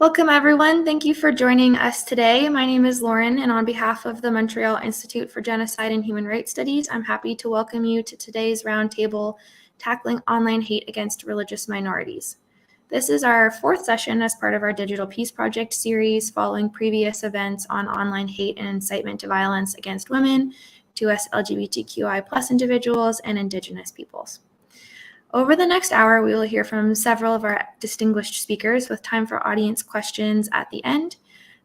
Welcome, everyone. Thank you for joining us today. My name is Lauren, and on behalf of the Montreal Institute for Genocide and Human Rights Studies, I'm happy to welcome you to today's roundtable, Tackling Online Hate Against Religious Minorities. This is our fourth session as part of our Digital Peace Project series, following previous events on online hate and incitement to violence against women, to us LGBTQI+ individuals, and Indigenous peoples. Over the next hour, we will hear from several of our distinguished speakers with time for audience questions at the end.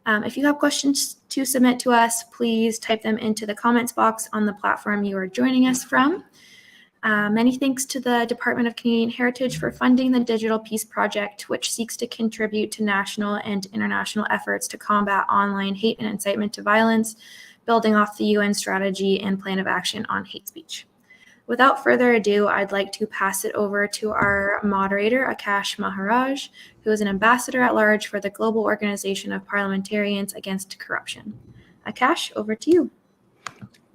If you have questions to submit to us, please type them into the comments box on the platform you are joining us from. Many thanks to the Department of Canadian Heritage for funding the Digital Peace Project, which seeks to contribute to national and international efforts to combat online hate and incitement to violence, building off the UN strategy and plan of action on hate speech. Without further ado, I'd like to pass it over to our moderator, Akash Maharaj, who is an ambassador at large for the Global Organization of Parliamentarians Against Corruption. Akash, over to you.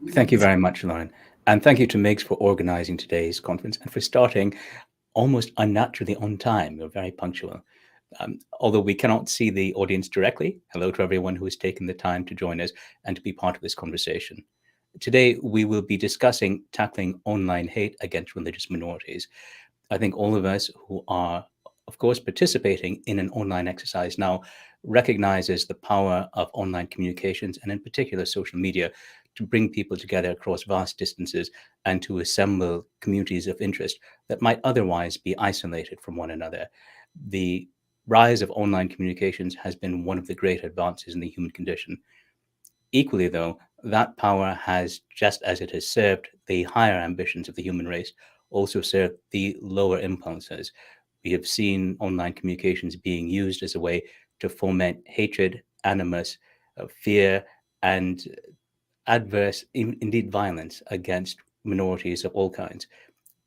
Thank you very much, Lauren. And thank you to Migs for organizing today's conference and for starting almost unnaturally on time. You're very punctual. Although we cannot see the audience directly, hello to everyone who has taken the time to join us and to be part of this conversation. Today, we will be discussing tackling online hate against religious minorities. I think all of us who are, of course, participating in an online exercise now recognizes the power of online communications and in particular social media to bring people together across vast distances and to assemble communities of interest that might otherwise be isolated from one another. The rise of online communications has been one of the great advances in the human condition. Equally, though, that power has, just as it has served the higher ambitions of the human race, also served the lower impulses. We have seen online communications being used as a way to foment hatred, animus, fear, and adverse, indeed violence against minorities of all kinds.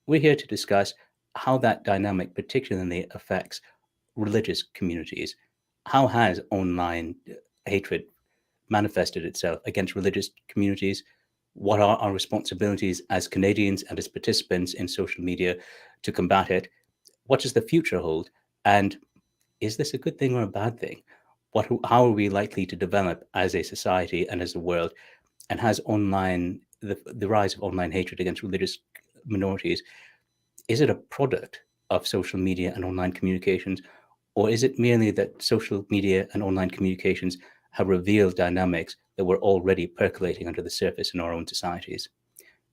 We're here to discuss how that dynamic particularly affects religious communities. How has online hatred manifested itself against religious communities? What are our responsibilities as Canadians and as participants in social media to combat it? What does the future hold? And is this a good thing or a bad thing? How are we likely to develop as a society and as a world? And has the rise of online hatred against religious minorities, is it a product of social media and online communications? Or is it merely that social media and online communications have revealed dynamics that were already percolating under the surface in our own societies?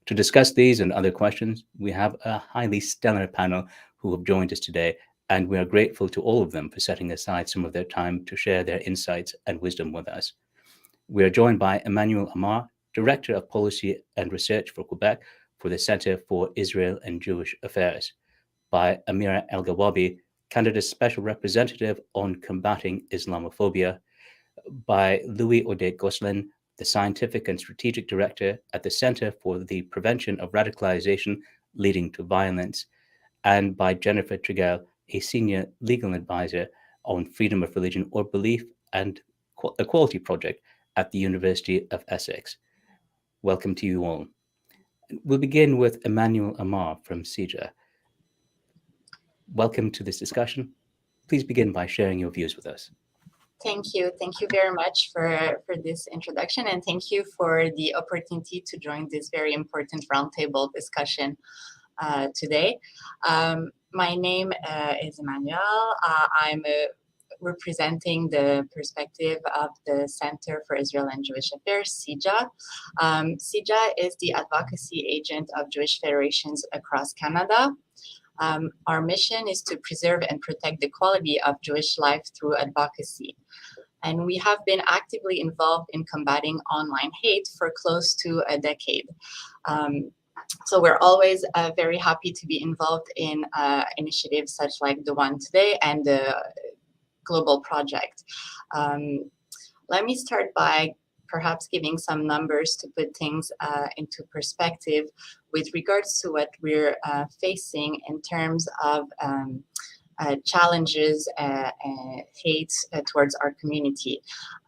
To discuss these and other questions, we have a highly stellar panel who have joined us today, and we are grateful to all of them for setting aside some of their time to share their insights and wisdom with us. We are joined by Emmanuel Amar, Director of Policy and Research for Quebec for the Centre for Israel and Jewish Affairs, by Amira Algowabi, Canada's Special Representative on Combating Islamophobia, by Louis Audet-Gosselin, the Scientific and Strategic Director at the Centre for the Prevention of Radicalization Leading to Violence, and by Jennifer Trejo, a Senior Legal Advisor on Freedom of Religion or Belief and Equality Project at the University of Essex. Welcome to you all. We'll begin with Emmanuel Amar from CIJA. Welcome to this discussion. Please begin by sharing your views with us. Thank you. Thank you very much for this introduction, and thank you for the opportunity to join this very important roundtable discussion today. My name is Emmanuel. I'm representing the perspective of the Center for Israel and Jewish Affairs, CIJA. CIJA is the advocacy agent of Jewish federations across Canada. Our mission is to preserve and protect the quality of Jewish life through advocacy. And we have been actively involved in combating online hate for close to a decade. So we're always very happy to be involved in initiatives such like the one today and the global project. Let me start by perhaps giving some numbers to put things into perspective with regards to what we're facing in terms of challenges hate towards our community,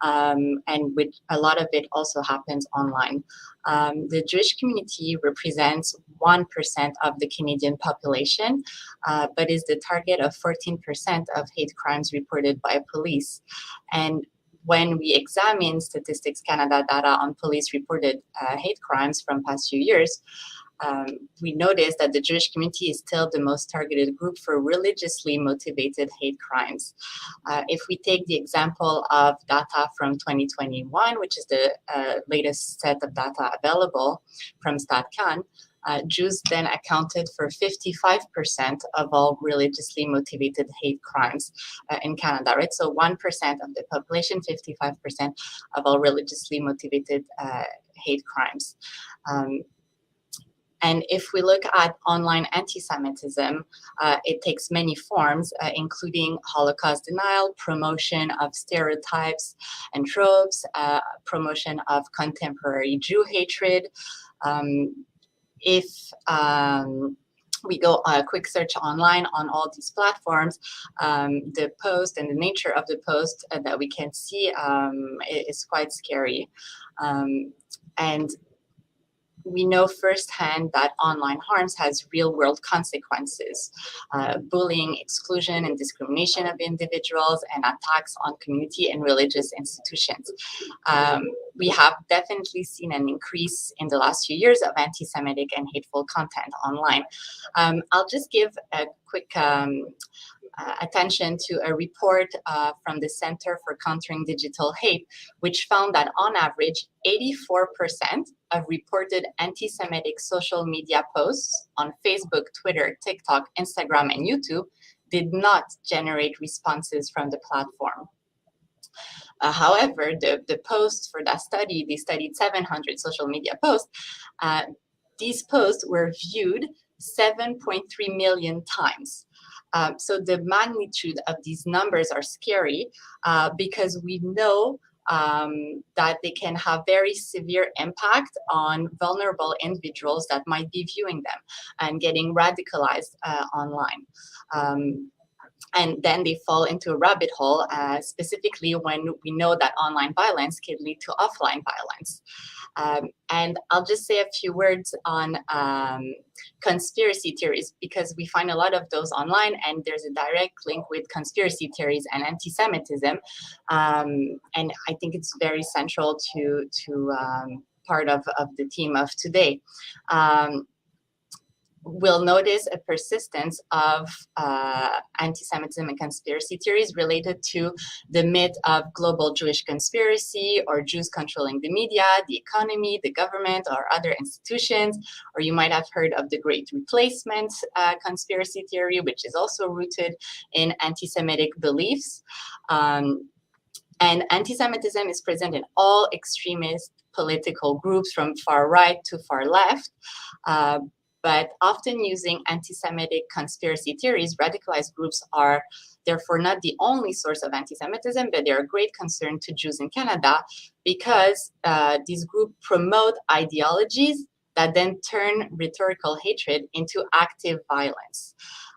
and with a lot of it also happens online. The Jewish community represents 1% of the Canadian population, but is the target of 14% of hate crimes reported by police. And when we examine Statistics Canada data on police-reported hate crimes from past few years, we noticed that the Jewish community is still the most targeted group for religiously motivated hate crimes. If we take the example of data from 2021, which is the latest set of data available from StatCan, Jews then accounted for 55% of all religiously motivated hate crimes in Canada, right? So 1% of the population, 55% of all religiously motivated hate crimes. And if we look at online anti-Semitism, it takes many forms, including Holocaust denial, promotion of stereotypes and tropes, promotion of contemporary Jew hatred. If we go a quick search online on all these platforms, the post and the nature of the post that we can see is quite scary. And we know firsthand that online harms has real-world consequences. Bullying, exclusion, and discrimination of individuals, and attacks on community and religious institutions. We have definitely seen an increase in the last few years of anti-Semitic and hateful content online. I'll just give a quick attention to a report from the Center for Countering Digital Hate, which found that on average, 84% of reported anti-Semitic social media posts on Facebook, Twitter, TikTok, Instagram, and YouTube did not generate responses from the platform. However, the posts for that study, they studied 700 social media posts. These posts were viewed 7.3 million times. So the magnitude of these numbers are scary because we know that they can have very severe impact on vulnerable individuals that might be viewing them and getting radicalized online. And then they fall into a rabbit hole, specifically when we know that online violence can lead to offline violence. And I'll just say a few words on conspiracy theories, because we find a lot of those online, and there's a direct link with conspiracy theories and anti-Semitism. And I think it's very central to part of the theme of today. We'll notice a persistence of anti-Semitism and conspiracy theories related to the myth of global Jewish conspiracy, or Jews controlling the media, the economy, the government, or other institutions. Or you might have heard of the Great Replacement conspiracy theory, which is also rooted in anti-Semitic beliefs. And anti-Semitism is present in all extremist political groups, from far right to far left. But often using anti-Semitic conspiracy theories, radicalized groups are therefore not the only source of anti-Semitism, but they're a great concern to Jews in Canada, because these groups promote ideologies that then turn rhetorical hatred into active violence.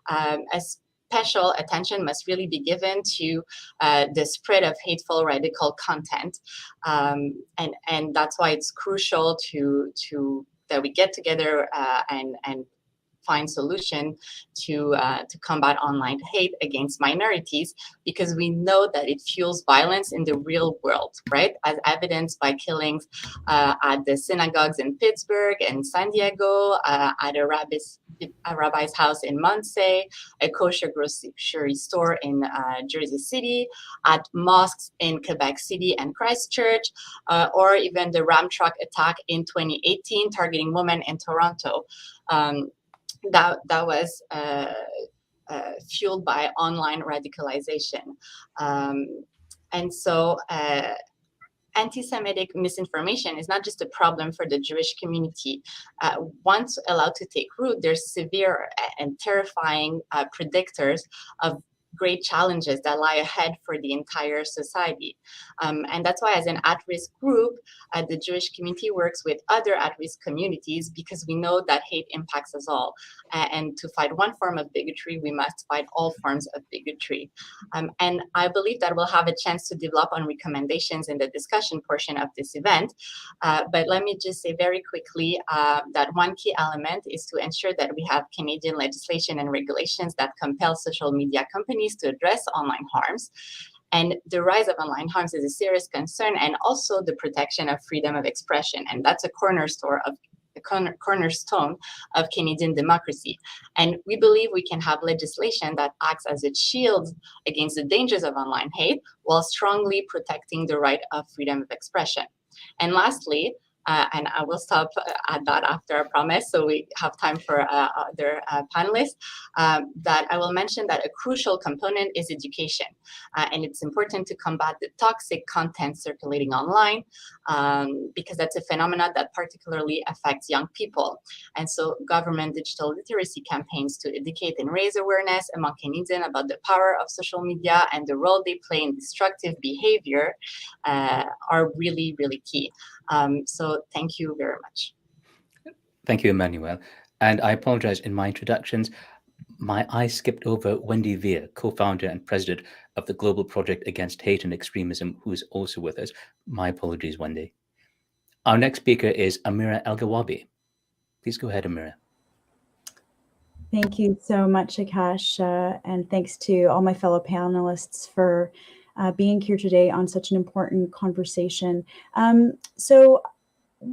A special attention must really be given to the spread of hateful radical content. And that's why it's crucial that we get together and find solution to combat online hate against minorities, because we know that it fuels violence in the real world, right? As evidenced by killings at the synagogues in Pittsburgh and San Diego, at a rabbi's house in Muncie, a kosher grocery store in Jersey City, at mosques in Quebec City and Christchurch, or even the Ram truck attack in 2018 targeting women in Toronto. That was fueled by online radicalization. And so anti-Semitic misinformation is not just a problem for the Jewish community. Once allowed to take root, there's severe and terrifying predictors of great challenges that lie ahead for the entire society. And that's why, as an at-risk group, the Jewish community works with other at-risk communities, because we know that hate impacts us all. And to fight one form of bigotry, we must fight all forms of bigotry. And I believe that we'll have a chance to develop on recommendations in the discussion portion of this event. But let me just say very quickly that one key element is to ensure that we have Canadian legislation and regulations that compel social media companies to address online harms. And the rise of online harms is a serious concern, and also the protection of freedom of expression. And that's a cornerstone of Canadian democracy. And we believe we can have legislation that acts as a shield against the dangers of online hate, while strongly protecting the right of freedom of expression. And lastly, and I will stop at that after I promise, so we have time for other panelists, that I will mention that a crucial component is education. And it's important to combat the toxic content circulating online, because that's a phenomenon that particularly affects young people. And so government digital literacy campaigns to educate and raise awareness among Canadians about the power of social media and the role they play in destructive behavior are really, really key. So thank you very much. Thank you, Emmanuel. And I apologize, in my introductions, my eyes skipped over Wendy VA, co-founder and president of the Global Project Against Hate and Extremism, who is also with us. My apologies, Wendy. Our next speaker is Amira Algowabi. Please go ahead, Amira. Thank you so much, Akash, and thanks to all my fellow panelists for being here today on such an important conversation. So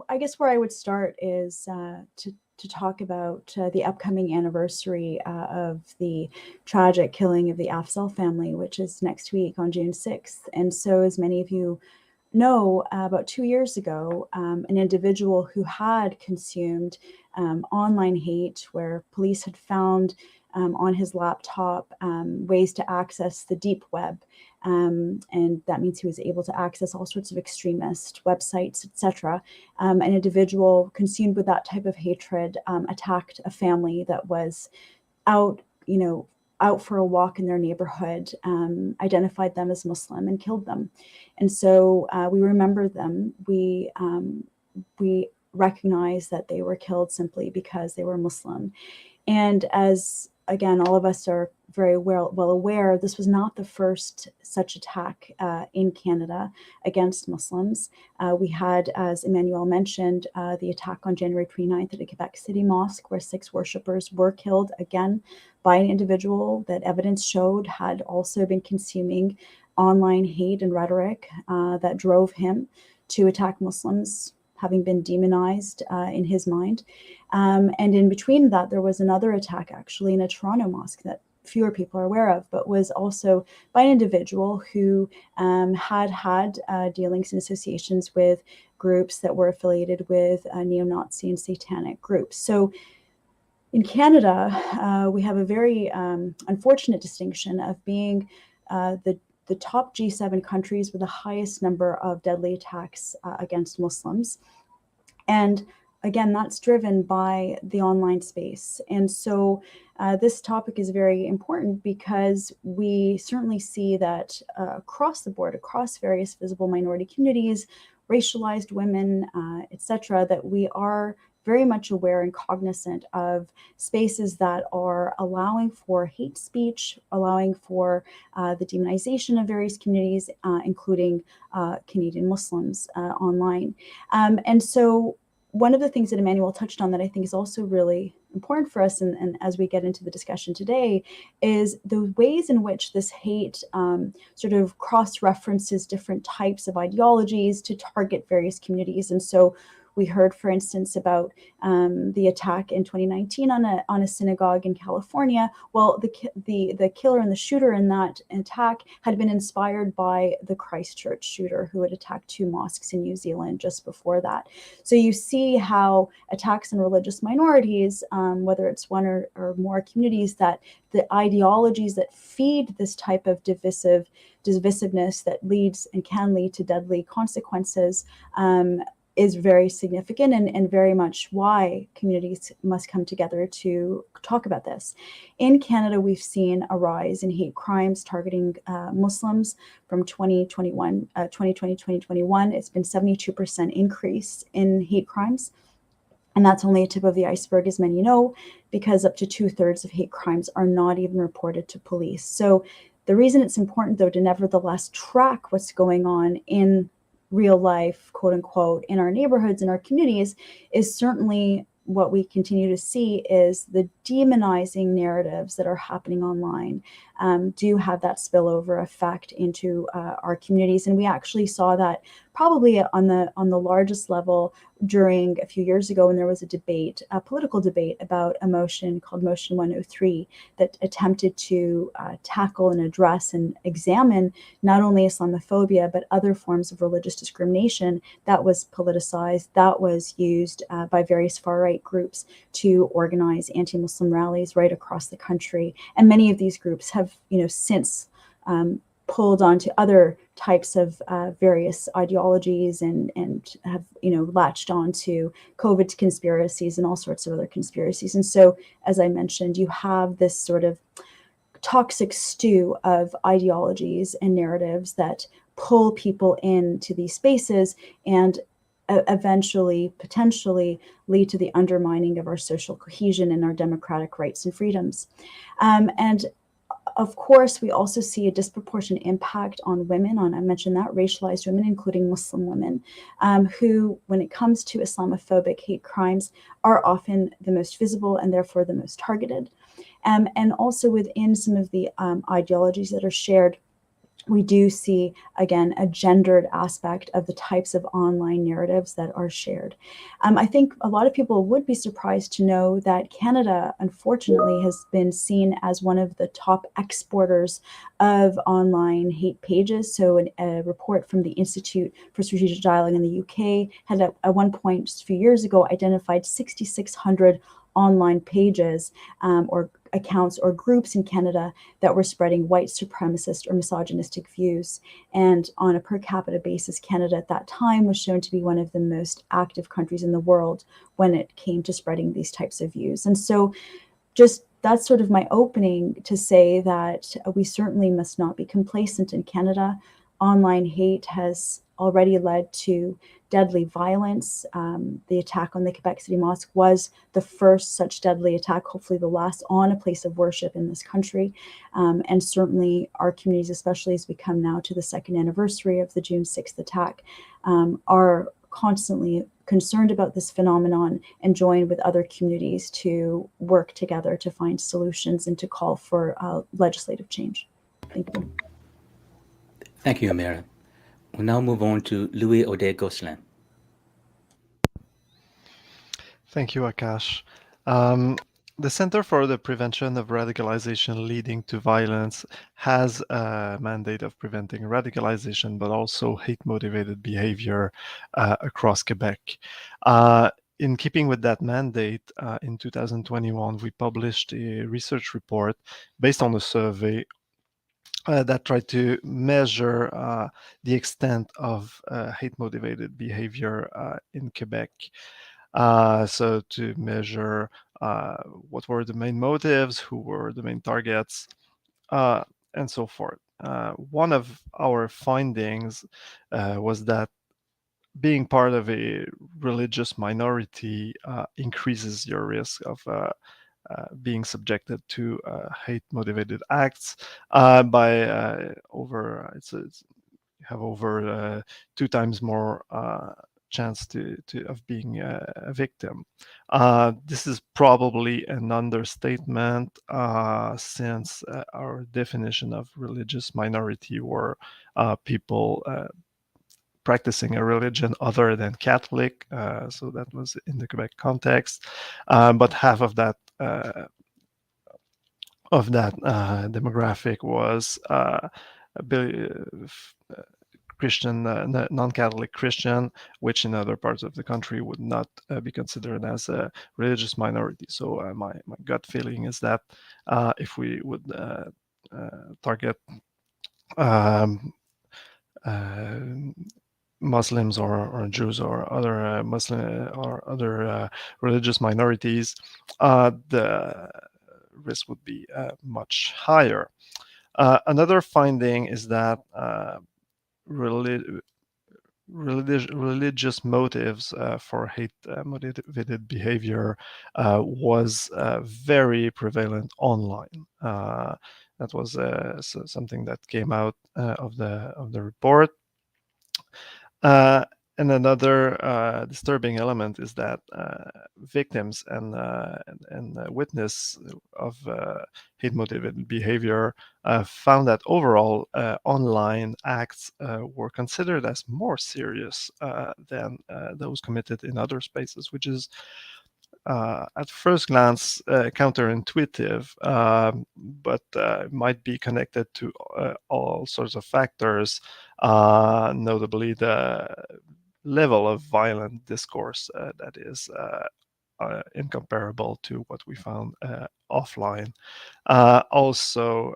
I guess where I would start is to talk about the upcoming anniversary of the tragic killing of the Afzal family, which is next week on June 6th. And so, as many of you know, about 2 years ago, an individual who had consumed online hate, where police had found on his laptop ways to access the deep web. And that means he was able to access all sorts of extremist websites, etc. An individual consumed with that type of hatred attacked a family that was out for a walk in their neighborhood, identified them as Muslim, and killed them. And so we remember them. We recognize that they were killed simply because they were Muslim. And as, again, all of us are very well aware, this was not the first such attack in Canada against Muslims. We had, as Emmanuel mentioned, the attack on January 29th at a Quebec City mosque, where 6 worshippers were killed, again, by an individual that evidence showed had also been consuming online hate and rhetoric that drove him to attack Muslims, having been demonized in his mind. And in between that, there was another attack actually in a Toronto mosque that fewer people are aware of, but was also by an individual who had dealings and associations with groups that were affiliated with neo-Nazi and satanic groups. So in Canada, we have a very unfortunate distinction of being the top G7 countries with the highest number of deadly attacks against Muslims. And again, that's driven by the online space. And so this topic is very important because we certainly see that across the board, across various visible minority communities, racialized women, etc., that we are very much aware and cognizant of spaces that are allowing for hate speech, allowing for the demonization of various communities, including Canadian Muslims online. And so one of the things that Emmanuel touched on that I think is also really important for us, and as we get into the discussion today, is the ways in which this hate sort of cross-references different types of ideologies to target various communities. And so we heard, for instance, about the attack in 2019 on a synagogue in California. Well, the killer and the shooter in that attack had been inspired by the Christchurch shooter who had attacked 2 mosques in New Zealand just before that. So you see how attacks on religious minorities, whether it's one or more communities, that the ideologies that feed this type of divisiveness that leads and can lead to deadly consequences is very significant and very much why communities must come together to talk about this. In Canada, we've seen a rise in hate crimes targeting Muslims from 2021. It's been 72% increase in hate crimes. And that's only a tip of the iceberg, as many know, because up to 2/3 of hate crimes are not even reported to police. So the reason it's important, though, to nevertheless track what's going on in real life, quote unquote, in our neighborhoods, in our communities, is certainly what we continue to see is the demonizing narratives that are happening online do have that spillover effect into our communities. And we actually saw that probably on the largest level during a few years ago when there was a political debate about a motion called Motion 103 that attempted to tackle and address and examine not only Islamophobia, but other forms of religious discrimination that was politicized, that was used by various far-right groups to organize anti-Muslim rallies right across the country. And many of these groups have, since pulled onto other types of various ideologies and have, latched on to COVID conspiracies and all sorts of other conspiracies. And so, as I mentioned, you have this sort of toxic stew of ideologies and narratives that pull people into these spaces and eventually, potentially lead to the undermining of our social cohesion and our democratic rights and freedoms. And of course, we also see a disproportionate impact on women, I mentioned that, racialized women, including Muslim women, who, when it comes to Islamophobic hate crimes, are often the most visible and therefore the most targeted. And also within some of the ideologies that are shared, we do see, again, a gendered aspect of the types of online narratives that are shared. I think a lot of people would be surprised to know that Canada, unfortunately, has been seen as one of the top exporters of online hate pages. So a report from the Institute for Strategic Dialogue in the UK had at one point, just a few years ago, identified 6,600 online pages or accounts or groups in Canada that were spreading white supremacist or misogynistic views. And on a per capita basis, Canada at that time was shown to be one of the most active countries in the world when it came to spreading these types of views. And so just that's sort of my opening to say that we certainly must not be complacent in Canada. Online hate has already led to deadly violence. The attack on the Quebec City Mosque was the first such deadly attack, hopefully the last, on a place of worship in this country. And certainly our communities, especially as we come now to the second anniversary of the June 6th attack, are constantly concerned about this phenomenon and join with other communities to work together to find solutions and to call for legislative change. Thank you. Thank you, Amira. We'll now move on to Louis Audet-Gosselin. Thank you, Akash. The Center for the Prevention of Radicalization Leading to Violence has a mandate of preventing radicalization, but also hate-motivated behavior across Quebec. In keeping with that mandate, in 2021, we published a research report based on a survey that tried to measure the extent of hate-motivated behavior in Quebec. So to measure what were the main motives, who were the main targets, and so forth. One of our findings was that being part of a religious minority increases your risk of being subjected to hate-motivated acts by over, have over 2 times more chance of being a victim. This is probably an understatement since our definition of religious minority were people practicing a religion other than Catholic, so that was in the Quebec context, but half of that demographic was Christian, non-Catholic Christian, which in other parts of the country would not be considered as a religious minority. So my gut feeling is that if we would target Muslims or Jews or other Muslim or other religious minorities, the risk would be much higher. Another finding is that religious motives for hate motivated behavior was very prevalent online. That was something that came out of the report. And another disturbing element is that victims and witness of hate motivated behavior found that overall online acts were considered as more serious than those committed in other spaces, which is at first glance counterintuitive, but might be connected to all sorts of factors, notably the level of violent discourse that is incomparable to what we found offline. Also,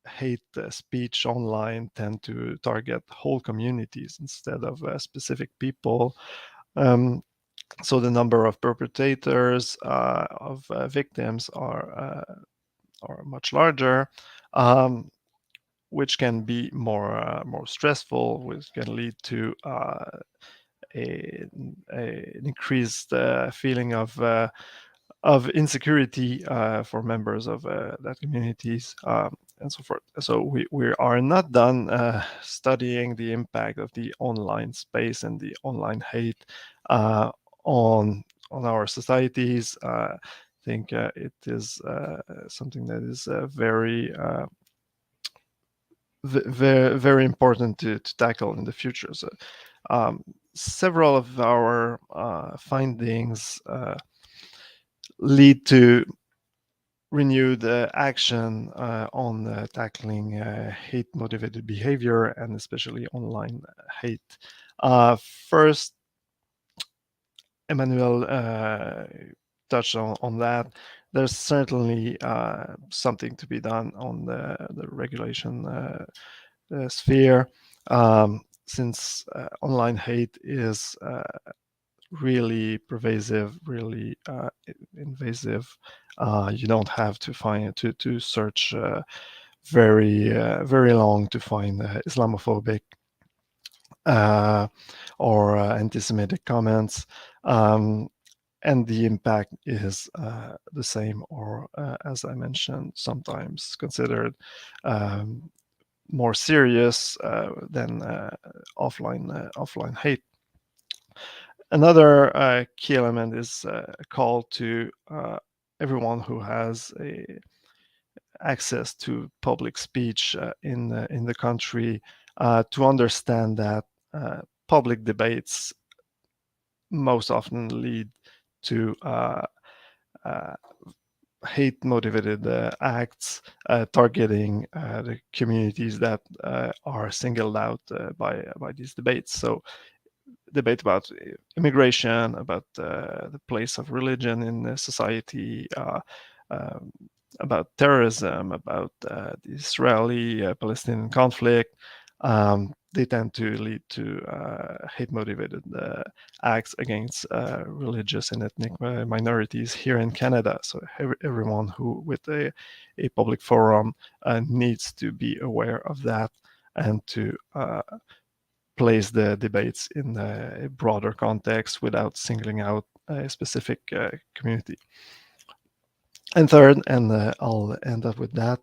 hate speech online tend to target whole communities instead of specific people. So the number of perpetrators of victims are much larger, which can be more stressful, which can lead to an increased feeling of insecurity for members of that communities, and so forth. So we are not done studying the impact of the online space and the online hate on our societies. I think it is something that is very important to tackle in the future. So several of our findings lead to renewed action on tackling hate motivated behavior and especially online hate. First, Emmanuel touched on that. There's certainly something to be done on the regulation sphere, since online hate is really pervasive, really invasive. You don't have to find to search very long to find Islamophobic or anti-Semitic comments, and the impact is the same, or as I mentioned, sometimes considered more serious than offline hate. Another key element is a call to everyone who has access to public speech in the country to understand that public debates most often lead to hate-motivated acts targeting the communities that are singled out by these debates. So debate about immigration, about the place of religion in society, about terrorism, about the Israeli-Palestinian conflict. They tend to lead to hate-motivated acts against religious and ethnic minorities here in Canada. So everyone who with a public forum needs to be aware of that and to place the debates in a broader context without singling out a specific community. And third, and I'll end up with that,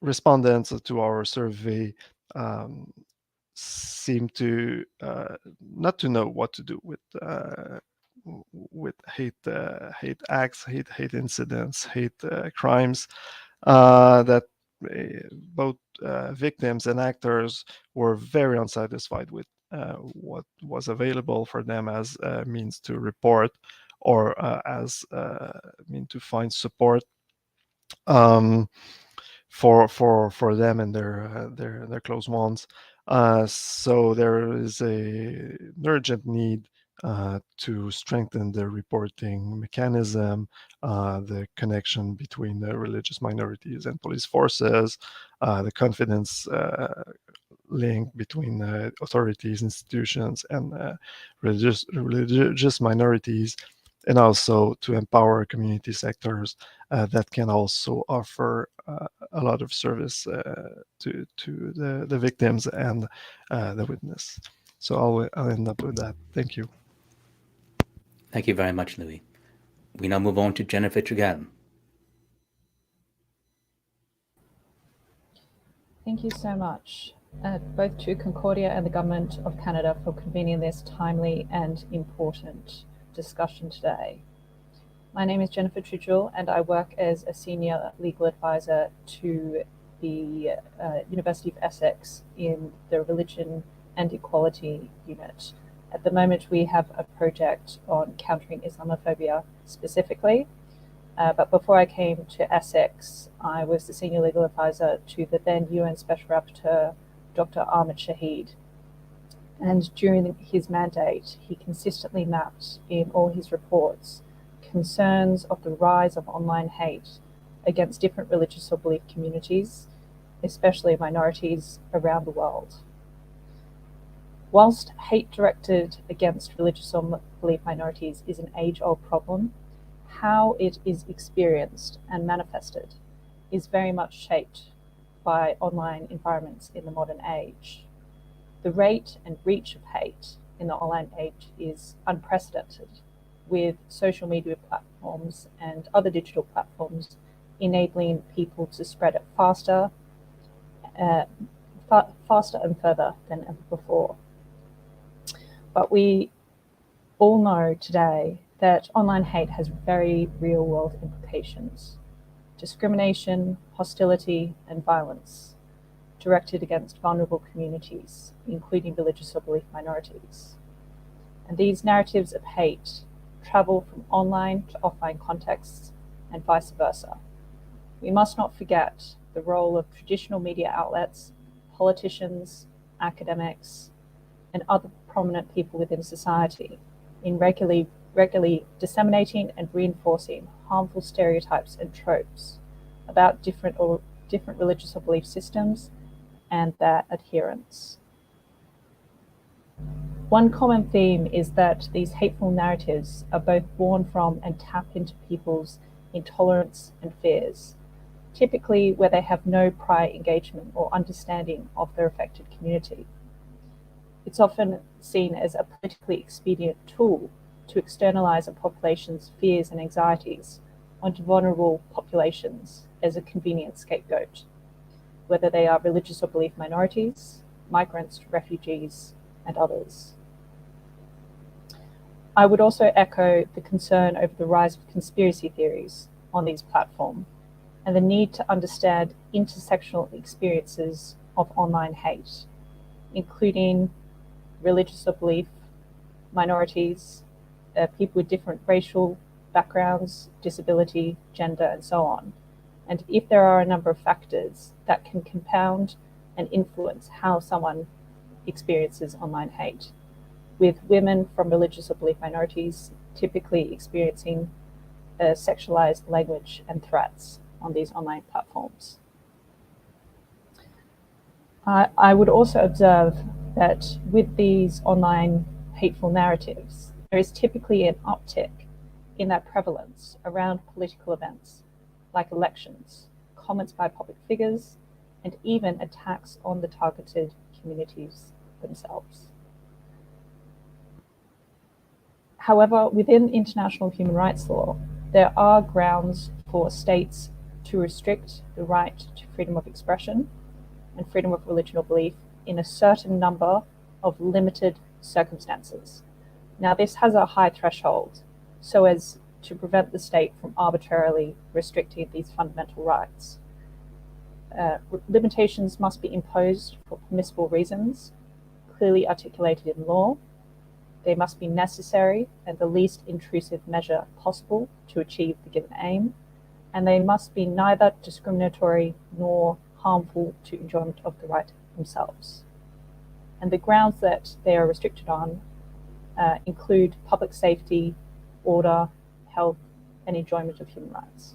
respondents to our survey seem to not to know what to do with hate acts, hate incidents, hate crimes. That both victims and actors were very unsatisfied with what was available for them as a means to report or as a mean to find support for them and their close ones. So there is an urgent need to strengthen the reporting mechanism, the connection between the religious minorities and police forces, the confidence link between authorities, institutions, and religious minorities, and also to empower community sectors that can also offer a lot of service to the victims and the witness. So I'll end up with that. Thank you. Thank you very much, Louis. We now move on to Jennifer Trejo. Thank you so much, both to Concordia and the Government of Canada for convening this timely and important discussion today. My name is Jennifer Trejo, and I work as a senior legal advisor to the University of Essex in the Religion and Equality Unit. At the moment, we have a project on countering Islamophobia specifically. But before I came to Essex, I was the senior legal advisor to the then UN Special Rapporteur, Dr. Ahmed Shahid. And during his mandate, he consistently mapped in all his reports concerns of the rise of online hate against different religious or belief communities, especially minorities around the world. Whilst hate directed against religious or belief minorities is an age-old problem, how it is experienced and manifested is very much shaped by online environments in the modern age. The rate and reach of hate in the online age is unprecedented, with social media platforms and other digital platforms enabling people to spread it faster and further than ever before. But we all know today that online hate has very real-world implications: discrimination, hostility, and violence directed against vulnerable communities, including religious or belief minorities. And these narratives of hate travel from online to offline contexts and vice versa. We must not forget the role of traditional media outlets, politicians, academics, and other prominent people within society in regularly disseminating and reinforcing harmful stereotypes and tropes about different religious or belief systems and their adherents. One common theme is that these hateful narratives are both born from and tap into people's intolerance and fears, typically where they have no prior engagement or understanding of their affected community. It's often seen as a politically expedient tool to externalize a population's fears and anxieties onto vulnerable populations as a convenient scapegoat, whether they are religious or belief minorities, migrants, refugees, and others. I would also echo the concern over the rise of conspiracy theories on these platforms and the need to understand intersectional experiences of online hate, including religious or belief minorities, people with different racial backgrounds, disability, gender, and so on. And if there are a number of factors that can compound and influence how someone experiences online hate, with women from religious or belief minorities typically experiencing sexualized language and threats on these online platforms. I would also observe that with these online hateful narratives, there is typically an uptick in their prevalence around political events like elections, comments by public figures, and even attacks on the targeted communities themselves. However, within international human rights law, there are grounds for states to restrict the right to freedom of expression and freedom of religion or belief in a certain number of limited circumstances. Now, this has a high threshold so as to prevent the state from arbitrarily restricting these fundamental rights. Limitations must be imposed for permissible reasons, clearly articulated in law. They must be necessary and the least intrusive measure possible to achieve the given aim, and they must be neither discriminatory nor harmful to enjoyment of the right themselves. And the grounds that they are restricted on include public safety, order, health, and enjoyment of human rights.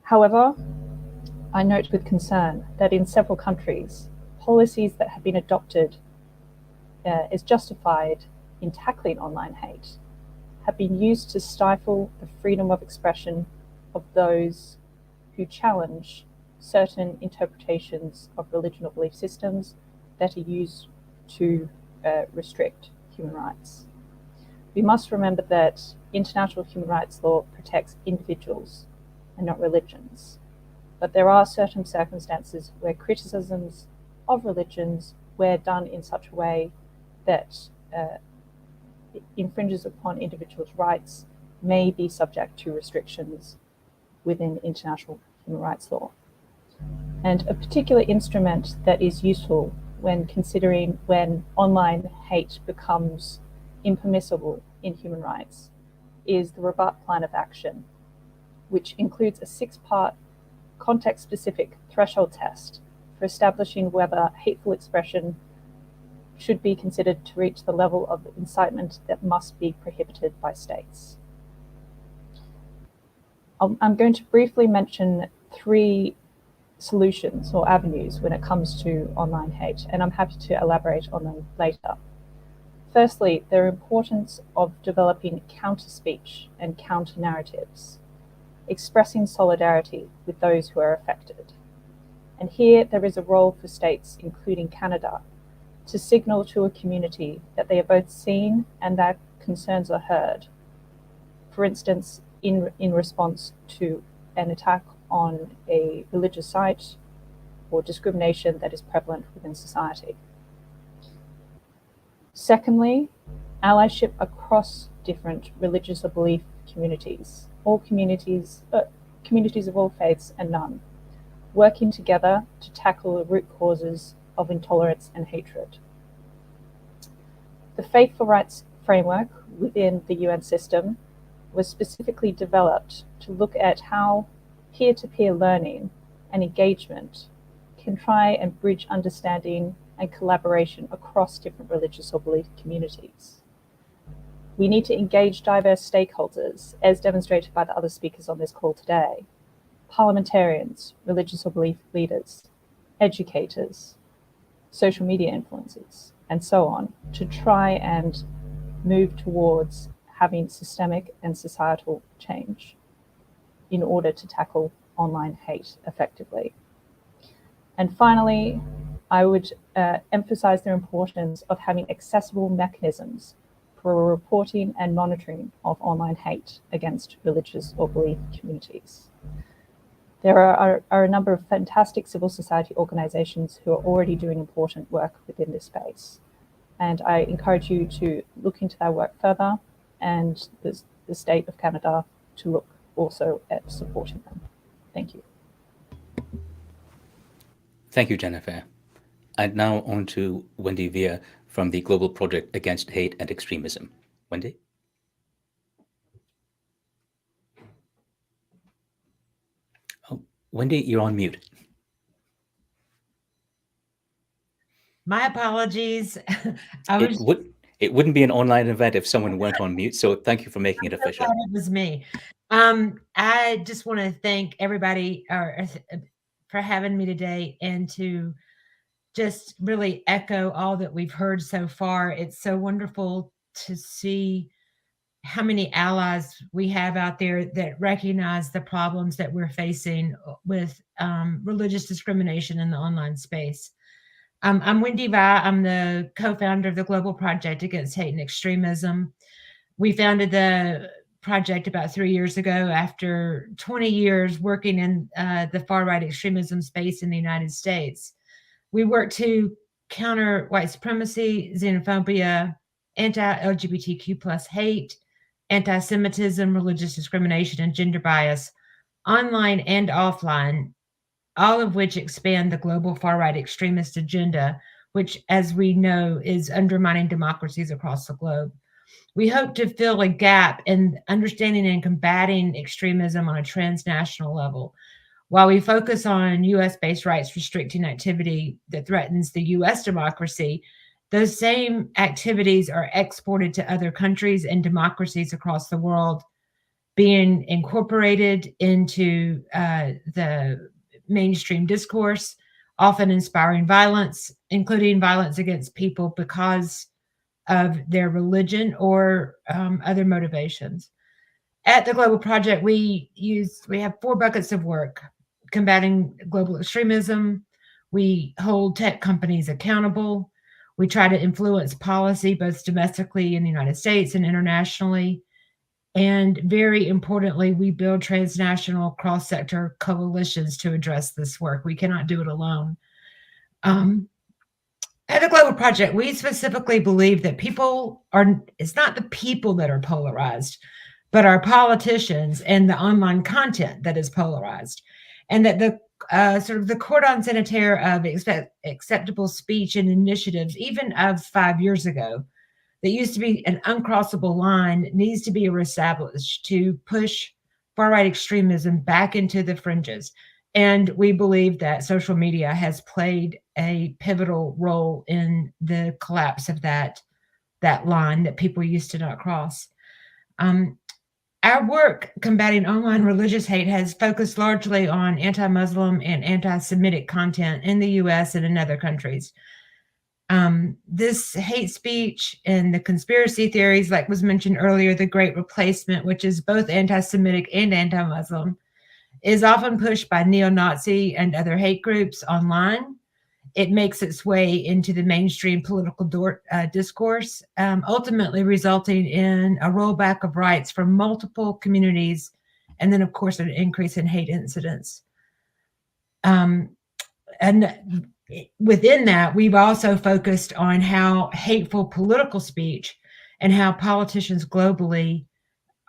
However, I note with concern that in several countries, policies that have been adopted as justified in tackling online hate have been used to stifle the freedom of expression of those who challenge certain interpretations of religion or belief systems that are used to restrict human rights. We must remember that international human rights law protects individuals and not religions. But there are certain circumstances where criticisms of religions, where done in such a way that infringes upon individuals' rights, may be subject to restrictions within international human rights law. And a particular instrument that is useful when considering when online hate becomes impermissible in human rights is the rebut plan of action, which includes a 6-part context-specific threshold test for establishing whether hateful expression should be considered to reach the level of incitement that must be prohibited by states. I'm going to briefly mention 3 solutions or avenues when it comes to online hate, and I'm happy to elaborate on them later. Firstly, the importance of developing counter-speech and counter-narratives, expressing solidarity with those who are affected. And here there is a role for states, including Canada, to signal to a community that they are both seen and that concerns are heard. For instance, in response to an attack on a religious site or discrimination that is prevalent within society. Secondly, allyship across different religious or belief communities, all communities, communities of all faiths and none, working together to tackle the root causes of intolerance and hatred. The Faithful Rights Framework within the UN system was specifically developed to look at how peer-to-peer learning and engagement can try and bridge understanding and collaboration across different religious or belief communities. We need to engage diverse stakeholders, as demonstrated by the other speakers on this call today: parliamentarians, religious or belief leaders, educators, social media influencers, and so on, to try and move towards having systemic and societal change in order to tackle online hate effectively. And finally, I would emphasize the importance of having accessible mechanisms for reporting and monitoring of online hate against religious or belief communities. There are a number of fantastic civil society organizations who are already doing important work within this space. And I encourage you to look into their work further, and the state of Canada to look also at supporting them. Thank you. Thank you, Jennifer. And now on to Wendy VA from the Global Project Against Hate and Extremism. Wendy? Oh, Wendy, you're on mute. My apologies. It wouldn't be an online event if someone weren't on mute, so thank you for making it official. It was me. I just want to thank everybody for having me today, and to just really echo all that we've heard so far. It's so wonderful to see how many allies we have out there that recognize the problems that we're facing with religious discrimination in the online space. I'm Wendy VA. I'm the co-founder of the Global Project Against Hate and Extremism. We founded the project about 3 years ago after 20 years working in the far-right extremism space in the United States. We work to counter white supremacy, xenophobia, anti-LGBTQ plus hate, anti-Semitism, religious discrimination, and gender bias, online and offline, all of which expand the global far-right extremist agenda, which, as we know, is undermining democracies across the globe. We hope to fill a gap in understanding and combating extremism on a transnational level. While we focus on U.S.-based rights restricting activity that threatens the U.S. democracy, those same activities are exported to other countries and democracies across the world, being incorporated into the mainstream discourse, often inspiring violence, including violence against people because of their religion or other motivations. At the Global Project, we have 4 buckets of work: combating global extremism. We hold tech companies accountable. We try to influence policy, both domestically in the United States and internationally. And very importantly, we build transnational cross-sector coalitions to address this work. We cannot do it alone. At the Global Project, we specifically believe that it's not the people that are polarized, but our politicians and the online content that is polarized. And that the sort of the cordon sanitaire of acceptable speech and initiatives, even of 5 years ago, that used to be an uncrossable line, needs to be reestablished to push far-right extremism back into the fringes. And we believe that social media has played a pivotal role in the collapse of that line that people used to not cross. Our work combating online religious hate has focused largely on anti-Muslim and anti-Semitic content in the US and in other countries. This hate speech and the conspiracy theories, like was mentioned earlier, the Great Replacement, which is both anti-Semitic and anti-Muslim, is often pushed by neo-Nazi and other hate groups online. It makes its way into the mainstream political discourse, ultimately resulting in a rollback of rights from multiple communities, and then, of course, an increase in hate incidents. And within that, we've also focused on how hateful political speech and how politicians globally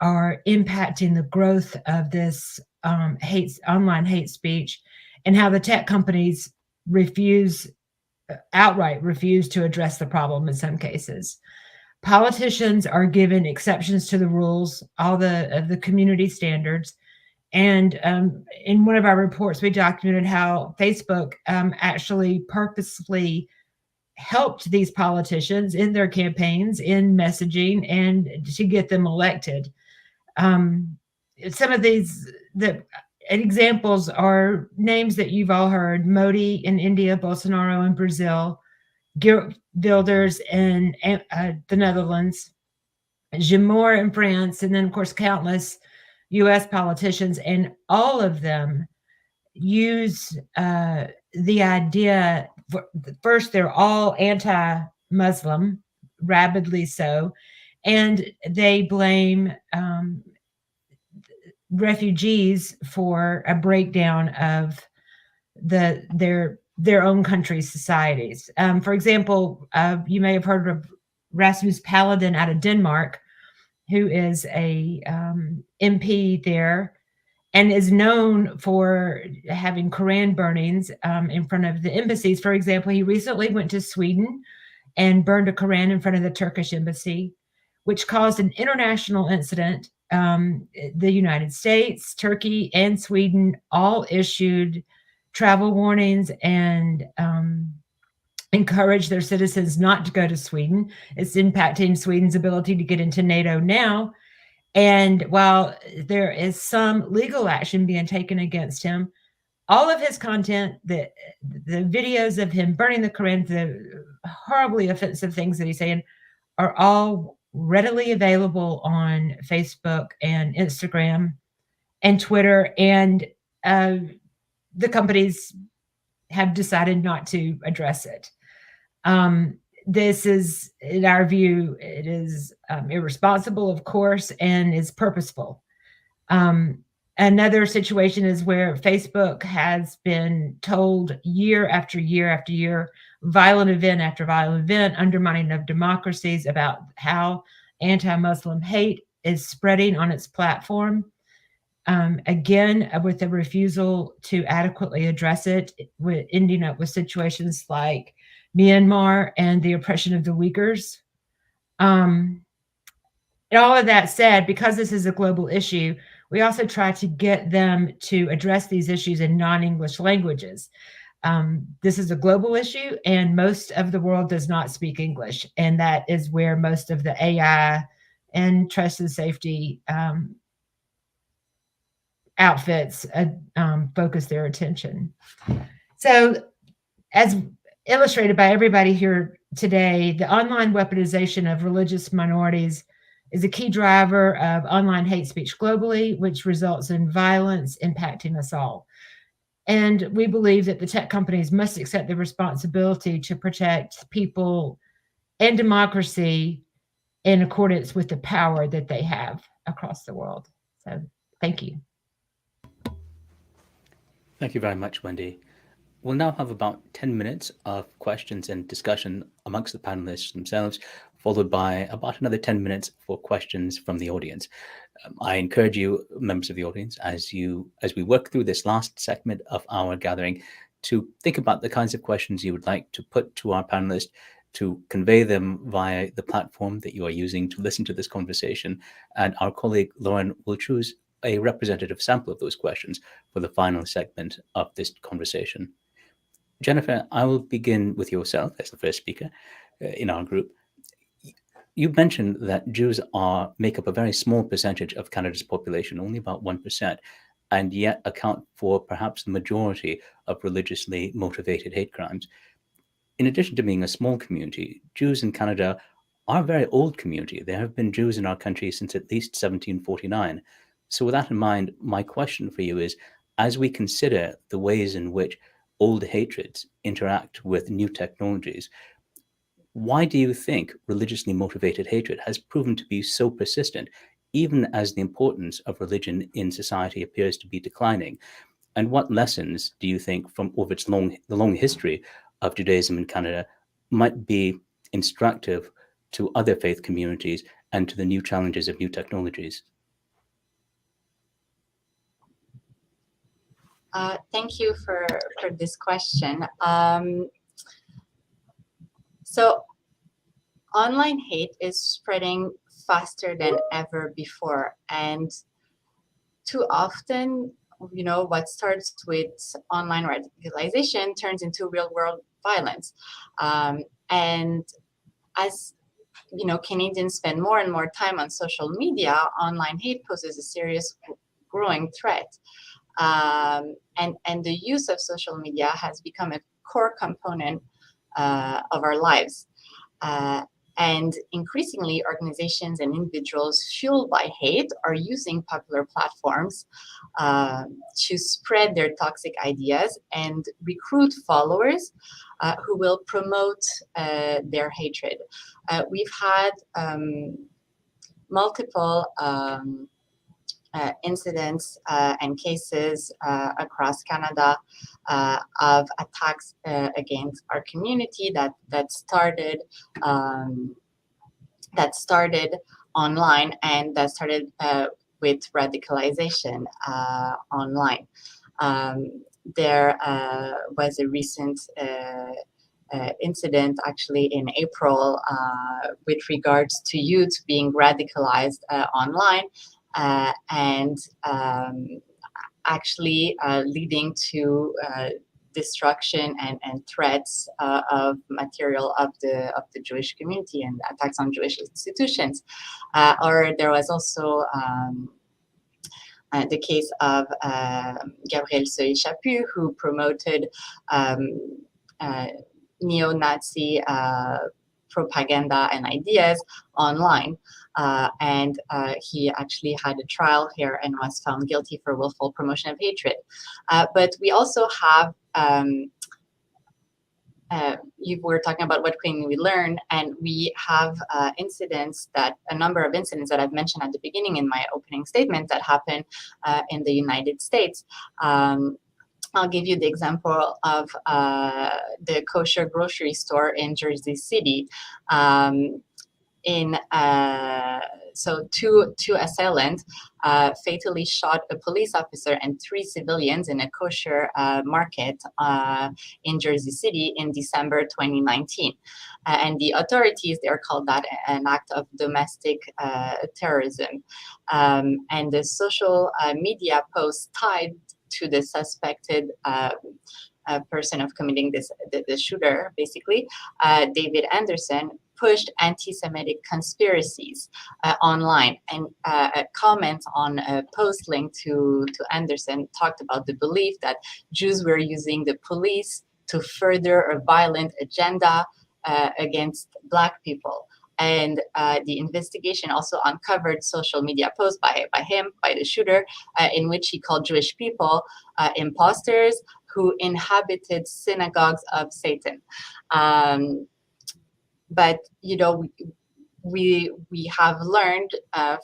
are impacting the growth of this online hate speech, and how the tech companies outright refuse to address the problem in some cases. Politicians are given exceptions to the rules, all the community standards. And in one of our reports, we documented how Facebook actually purposely helped these politicians in their campaigns, in messaging, and to get them elected. Some of these examples are names that you've all heard: Modi in India, Bolsonaro in Brazil, Geert Wilders in the Netherlands, Zemmour in France, and then, of course, countless US politicians. And all of them use the idea, first, they're all anti-Muslim, rabidly so, and they blame refugees for a breakdown of their own country's societies. For example, you may have heard of Rasmus Paludan out of Denmark, who is a MP there and is known for having Quran burnings in front of the embassies. For example, he recently went to Sweden and burned a Quran in front of the Turkish embassy, which caused an international incident. The United States, Turkey, and Sweden all issued travel warnings and encouraged their citizens not to go to Sweden. It's impacting Sweden's ability to get into NATO now. And while there is some legal action being taken against him, all of his content, the videos of him burning the Quran, the horribly offensive things that he's saying, are all readily available on Facebook and Instagram and Twitter, and the companies have decided not to address it. This is, in our view, it is irresponsible, of course, and is purposeful. Another situation is where Facebook has been told year after year after year, violent event after violent event, undermining of democracies, about how anti-Muslim hate is spreading on its platform. Again, with a refusal to adequately address it, ending up with situations like Myanmar and the oppression of the Uyghurs. And all of that said, because this is a global issue, we also try to get them to address these issues in non-English languages. This is a global issue, and most of the world does not speak English. And that is where most of the AI and trust and safety outfits focus their attention. So, as illustrated by everybody here today, the online weaponization of religious minorities is a key driver of online hate speech globally, which results in violence impacting us all. And we believe that the tech companies must accept the responsibility to protect people and democracy in accordance with the power that they have across the world. So thank you. Thank you very much, Wendy. We'll now have about 10 minutes of questions and discussion amongst the panelists themselves, followed by about another 10 minutes for questions from the audience. I encourage you, members of the audience, as we work through this last segment of our gathering, to think about the kinds of questions you would like to put to our panelists, to convey them via the platform that you are using to listen to this conversation. And our colleague Lauren will choose a representative sample of those questions for the final segment of this conversation. Jennifer, I will begin with yourself as the first speaker in our group. You mentioned that Jews make up a very small percentage of Canada's population, only about 1%, and yet account for perhaps the majority of religiously motivated hate crimes. In addition to being a small community, Jews in Canada are a very old community. There have been Jews in our country since at least 1749. So with that in mind, my question for you is, as we consider the ways in which old hatreds interact with new technologies, why do you think religiously motivated hatred has proven to be so persistent, even as the importance of religion in society appears to be declining? And what lessons do you think from over the long history of Judaism in Canada might be instructive to other faith communities and to the new challenges of new technologies? Thank you for this question. So online hate is spreading faster than ever before. And too often, what starts with online radicalization turns into real world violence. And as Canadians spend more and more time on social media, online hate poses a serious growing threat. And the use of social media has become a core component of our lives. And increasingly, organizations and individuals fueled by hate are using popular platforms to spread their toxic ideas and recruit followers who will promote their hatred. We've had multiple incidents and cases across Canada of attacks against our community that started online and that started with radicalization online. There was a recent incident actually in April with regards to youth being radicalized online. And actually leading to destruction and threats of material of the Jewish community and attacks on Jewish institutions. Or there was also the case of Gabriel Seuil-Chaput, who promoted neo-Nazi propaganda and ideas online. And he actually had a trial here and was found guilty for willful promotion of hatred. But we also have, you were talking about what can we learn, and we have a number of incidents that I've mentioned at the beginning in my opening statement that happened in the United States. I'll give you the example of the kosher grocery store in Jersey City. So two assailants fatally shot a police officer and 3 civilians in a kosher market in Jersey City in December 2019. And the authorities, they're called that an act of domestic terrorism. And the social media posts tied to the suspected person of committing the shooter, basically, David Anderson, pushed anti-Semitic conspiracies online. And a comment on a post linked to Anderson talked about the belief that Jews were using the police to further a violent agenda against Black people. And the investigation also uncovered social media posts by the shooter, in which he called Jewish people imposters who inhabited synagogues of Satan. But we have learned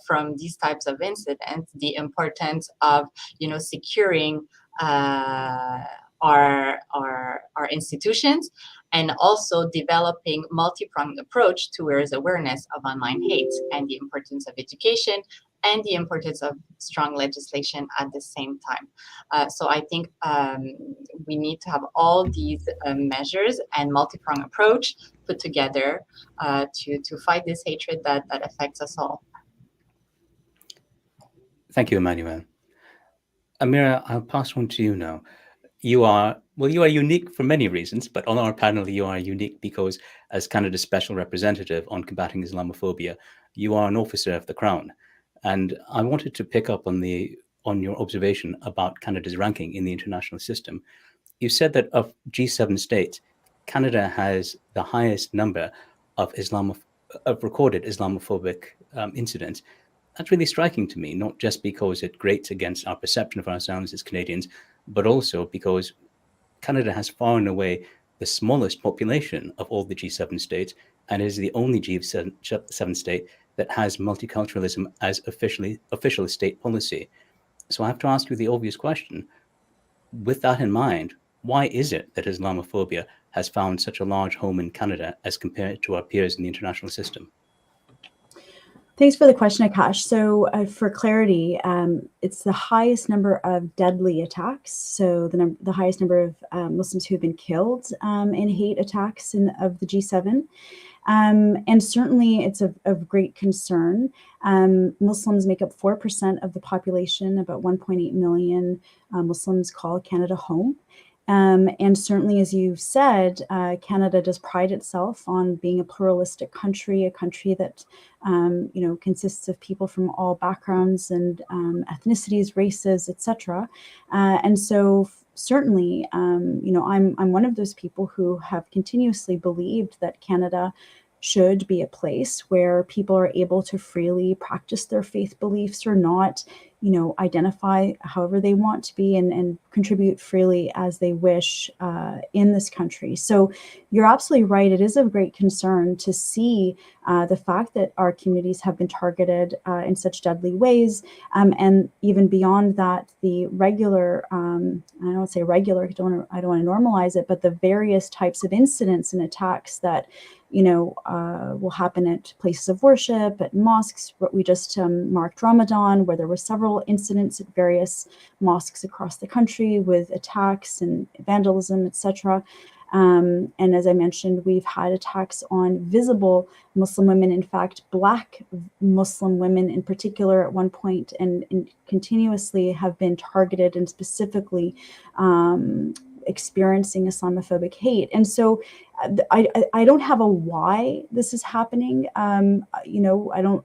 from these types of incidents the importance of securing our institutions, and also developing multi-pronged approach towards awareness of online hate, and the importance of education and the importance of strong legislation at the same time. So I think we need to have all these measures and multi-pronged approach put together to fight this hatred that affects us all. Thank you, Emmanuel. Amira, I'll pass on to you now. You are unique for many reasons, but on our panel, you are unique because as Canada's special representative on combating Islamophobia, you are an officer of the Crown. And I wanted to pick up on your observation about Canada's ranking in the international system. You said that of G7 states, Canada has the highest number of recorded Islamophobic incidents. That's really striking to me, not just because it grates against our perception of ourselves as Canadians, but also because Canada has far and away the smallest population of all the G7 states, and is the only G7 state that has multiculturalism as official state policy. So I have to ask you the obvious question. With that in mind, why is it that Islamophobia has found such a large home in Canada as compared to our peers in the international system? Thanks for the question, Akash. So for clarity, it's the highest number of deadly attacks. So the highest number of Muslims who have been killed in hate attacks of the G7. And certainly it's of great concern. Muslims make up 4% of the population. About 1.8 million Muslims call Canada home. And certainly, as you've said, Canada does pride itself on being a pluralistic country, a country that consists of people from all backgrounds and ethnicities, races, etc. And so certainly, I'm one of those people who have continuously believed that Canada should be a place where people are able to freely practice their faith beliefs or not, identify however they want to be and contribute freely as they wish in this country. So you're absolutely right. It is of great concern to see the fact that our communities have been targeted in such deadly ways. And even beyond that, the regular, I don't say regular, I don't want to normalize it, but the various types of incidents and attacks that will happen at places of worship, at mosques. We just marked Ramadan, where there were several incidents at various mosques across the country with attacks and vandalism, etc. And as I mentioned, we've had attacks on visible Muslim women, in fact, Black Muslim women in particular at one point, and continuously have been targeted and specifically experiencing Islamophobic hate. And so I don't have a why this is happening. I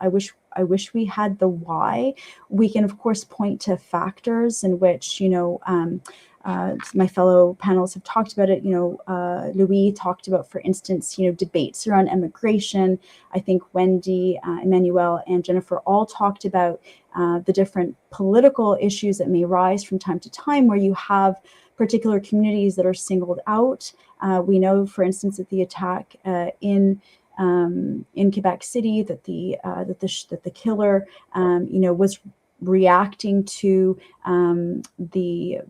wish we had the why. We can of course point to factors in which, my fellow panelists have talked about it. Louis talked about, for instance, debates around immigration. I think Wendy, Emmanuel, and Jennifer all talked about the different political issues that may rise from time to time, where you have particular communities that are singled out. We know, for instance, that the attack in Quebec City, that the killer, was reacting to the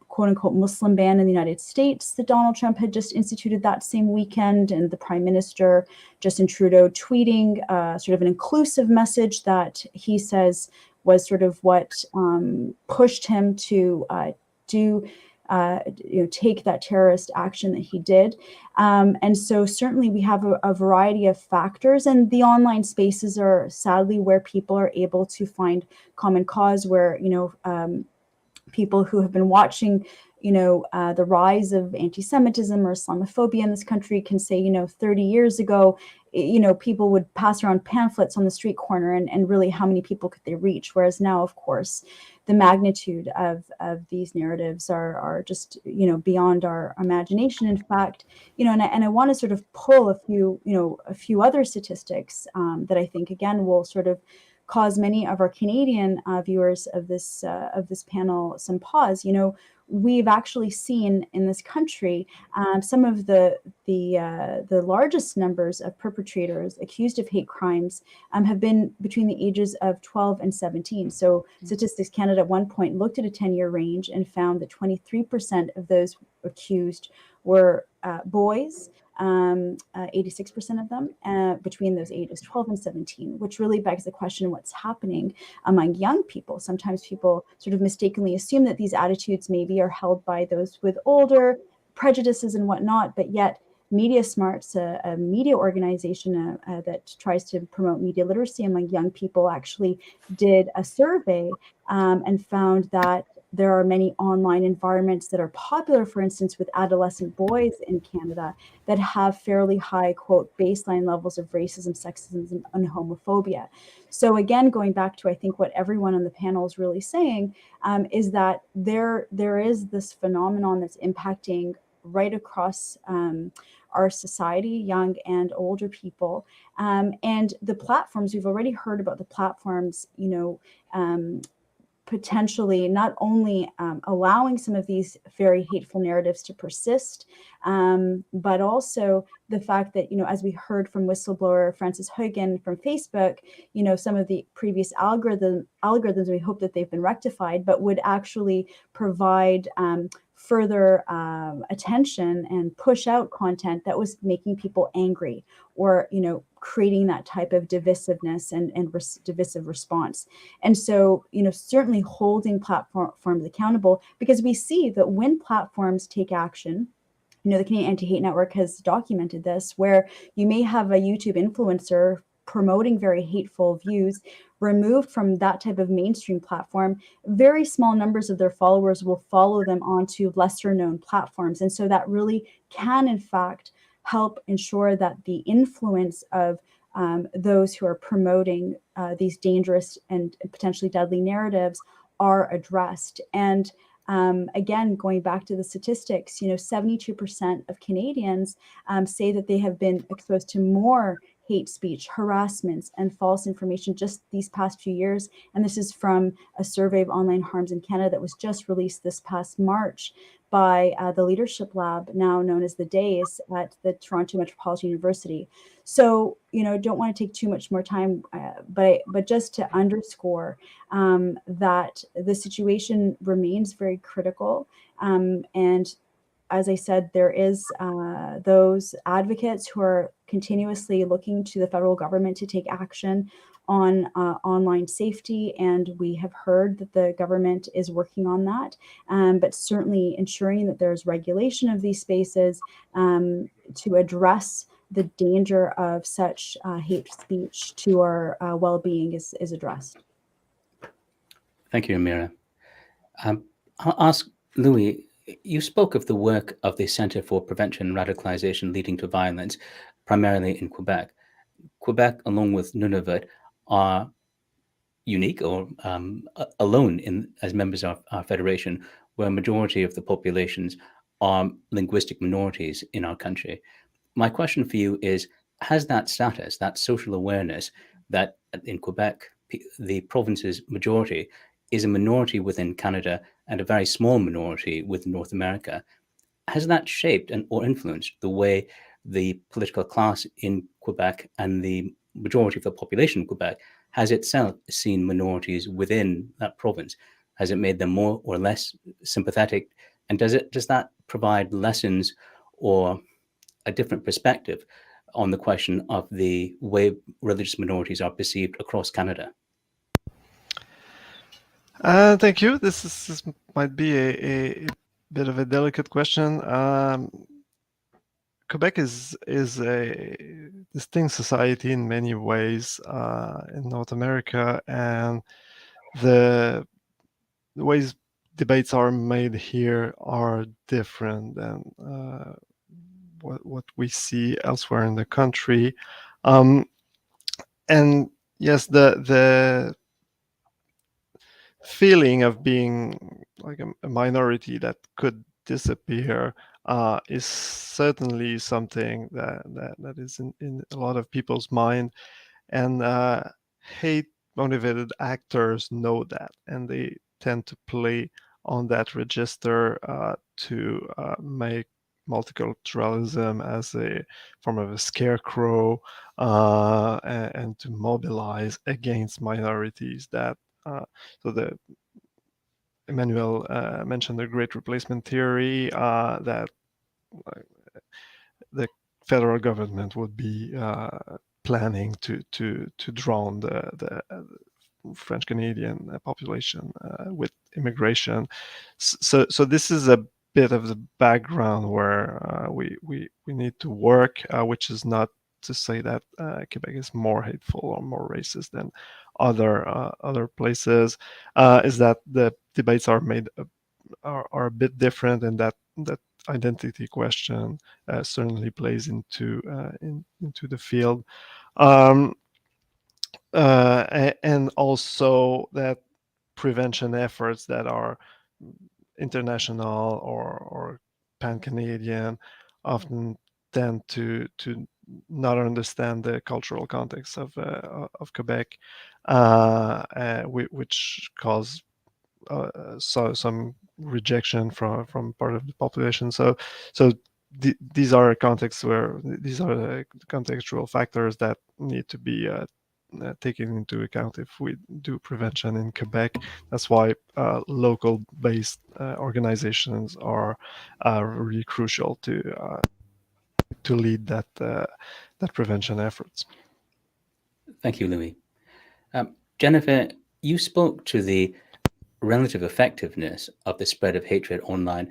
quote-unquote Muslim ban in the United States that Donald Trump had just instituted that same weekend, and the Prime Minister Justin Trudeau tweeting sort of an inclusive message that he says was sort of what pushed him to take that terrorist action that he did. And so certainly we have a variety of factors, and the online spaces are sadly where people are able to find common cause, where, people who have been watching, the rise of anti-Semitism or Islamophobia in this country can say, 30 years ago, people would pass around pamphlets on the street corner, and really how many people could they reach? Whereas now, of course, the magnitude of these narratives are just, beyond our imagination. In fact, and I want to sort of pull a few other statistics that I think, again, will sort of cause many of our Canadian viewers of this panel some pause. We've actually seen in this country some of the largest numbers of perpetrators accused of hate crimes have been between the ages of 12 and 17. So Statistics Canada at one point looked at a 10-year range and found that 23% of those accused were boys, 86% of them between those ages 12 and 17, which really begs the question, what's happening among young people? Sometimes people sort of mistakenly assume that these attitudes maybe are held by those with older prejudices and whatnot, but yet Media Smarts, a media organization that tries to promote media literacy among young people, actually did a survey and found that there are many online environments that are popular, for instance, with adolescent boys in Canada, that have fairly high, quote, baseline levels of racism, sexism, and homophobia. So again, going back to, I think, what everyone on the panel is really saying, is that there is this phenomenon that's impacting right across our society, young and older people. And the platforms, we've already heard about the platforms, potentially not only allowing some of these very hateful narratives to persist, but also the fact that, as we heard from whistleblower Frances Haugen from Facebook, some of the previous algorithms, we hope that they've been rectified, but would actually provide further attention and push out content that was making people angry, or creating that type of divisiveness and divisive response. And so certainly holding platforms accountable, because we see that when platforms take action, the Canadian Anti-Hate Network has documented this, where you may have a YouTube influencer promoting very hateful views removed from that type of mainstream platform, very small numbers of their followers will follow them onto lesser known platforms. And so that really can, in fact, help ensure that the influence of those who are promoting these dangerous and potentially deadly narratives are addressed. And again, going back to the statistics, 72% of Canadians say that they have been exposed to more hate speech, harassments, and false information just these past few years. And this is from a survey of online harms in Canada that was just released this past March by the Leadership Lab, now known as the DAYS, at the Toronto Metropolitan University. So, don't want to take too much more time, but just to underscore that the situation remains very critical. And as I said, there is those advocates who are continuously looking to the federal government to take action on online safety, and we have heard that the government is working on that, but certainly ensuring that there's regulation of these spaces to address the danger of such hate speech to our well-being is addressed. Thank you, Amira. I'll ask Louis, you spoke of the work of the Centre for Prevention and Radicalization Leading to Violence, primarily in Quebec. Quebec, along with Nunavut, are unique or alone as members of our federation, where a majority of the populations are linguistic minorities in our country. My question for you is, has that status, that social awareness that in Quebec, the province's majority is a minority within Canada and a very small minority within North America, has that shaped or influenced the way the political class in Quebec and the majority of the population in Quebec has itself seen minorities within that province? Has it made them more or less sympathetic? And does that provide lessons or a different perspective on the question of the way religious minorities are perceived across Canada? Thank you. This might be a bit of a delicate question. Quebec is a distinct society in many ways in North America, and the ways debates are made here are different than what we see elsewhere in the country. And yes, the feeling of being like a minority that could disappear is certainly something that is in a lot of people's mind. And hate motivated actors know that, and they tend to play on that register to make multiculturalism as a form of a scarecrow, and to mobilize against minorities. That so the Emmanuel mentioned the Great Replacement theory, that the federal government would be planning to drown the French Canadian population with immigration. So this is a bit of the background where we need to work, which is not to say that Quebec is more hateful or more racist than other places. Is that the debates are a bit different, and that identity question certainly plays into the field. And also that prevention efforts that are international or pan-Canadian often tend to not understand the cultural context of Quebec, which cause some rejection from part of the population. So these are contexts where these are the contextual factors that need to be taken into account if we do prevention in Quebec. That's why local-based organizations are really crucial to lead that prevention efforts. Thank you, Louis. Jennifer, you spoke to the relative effectiveness of the spread of hatred online